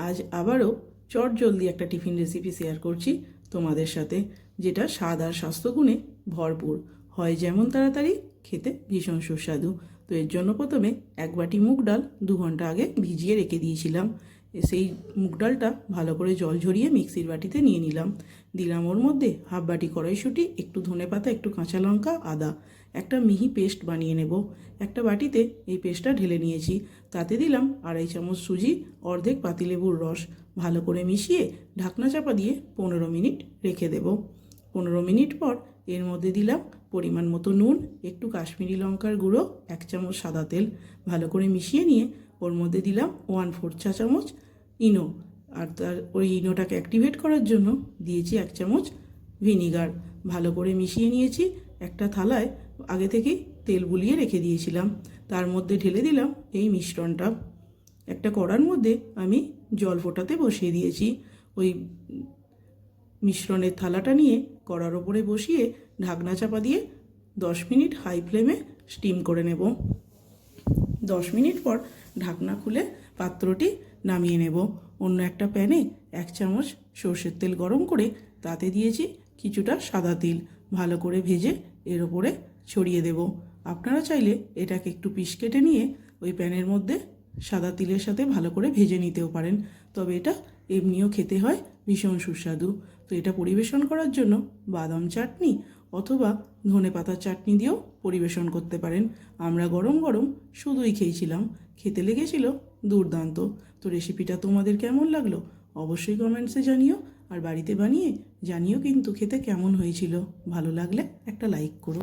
আজ আবারও চটজলদি একটা টিফিন রেসিপি শেয়ার করছি তোমাদের সাথে, যেটা স্বাদ আর স্বাস্থ্যগুণে ভরপুর হয়, যেমন তাড়াতাড়ি খেতে ভীষণ সুস্বাদু। তো এর জন্য প্রথমে 1 বাটি মুগ ডাল 2 ঘন্টা আগে ভিজিয়ে রেখে দিয়েছিলাম। সেই মুগ ডালটা ভালো করে জল ঝরিয়ে মিক্সির বাটিতে নিয়ে নিলাম। দিলাম ওর মধ্যে হাফ বাটি কড়াইশুঁটি, একটু ধনেপাতা, একটু কাঁচা লঙ্কা, আদা, একটা মিহি পেস্ট বানিয়ে নেব। একটা বাটিতে এই পেস্টটা ঢেলে নিয়েছি। তাতে দিলাম 2.5 চামচ সুজি, অর্ধেক পাতিলেবুর রস। ভালো করে মিশিয়ে ঢাকনা চাপা দিয়ে 15 মিনিট রেখে দেব। 15 মিনিট পর এর মধ্যে দিলাম পরিমাণ মতো নুন, একটু কাশ্মীরি লঙ্কার গুঁড়ো, 1 চামচ সাদা তেল। ভালো করে মিশিয়ে নিয়ে ওর মধ্যে দিলাম 1/4 চা চামচ ইনো, আর তার ওই ইনোটাকে অ্যাক্টিভেট করার জন্য দিয়েছি 1 চামচ ভিনিগার। ভালো করে মিশিয়ে নিয়েছি। একটা থালায় আগে থেকেই তেল বুলিয়ে রেখে দিয়েছিলাম, তার মধ্যে ঢেলে দিলাম এই মিশ্রণটা। একটা কড়ার মধ্যে আমি জল ফোটাতে বসিয়ে দিয়েছি। ওই মিশ্রণের থালাটা নিয়ে কড়ার ওপরে বসিয়ে ঢাকনা চাপা দিয়ে 10 মিনিট হাই ফ্লেমে স্টিম করে নেব। 10 মিনিট পর ঢাকনা খুলে পাত্রটি নামিয়ে নেব। অন্য একটা প্যানে 1 চামচ সর্ষের তেল গরম করে তাতে দিয়েছি কিছুটা সাদা তিল। ভালো করে ভেজে এর ওপরে ছড়িয়ে দেব। আপনারা চাইলে এটাকে একটু পিস কেটে নিয়ে ওই প্যানের মধ্যে সাদা তিলের সাথে ভালো করে ভেজে নিতেও পারেন, তবে এটা এমনিও খেতে হয় ভীষণ সুস্বাদু। তো এটা পরিবেশন করার জন্য বাদাম চাটনি অথবা ধনেপাতার চাটনি দিয়েও পরিবেশন করতে পারেন। আমরা গরম গরম শুধুই খেয়েছিলাম, খেতে লেগেছিল দুর্দান্ত। তো রেসিপিটা তোমাদের কেমন লাগলো অবশ্যই কমেন্টসে জানিও, আর বাড়িতে বানিয়ে জানিও কিন্তু খেতে কেমন হয়েছিল। ভালো লাগলে একটা লাইক করো।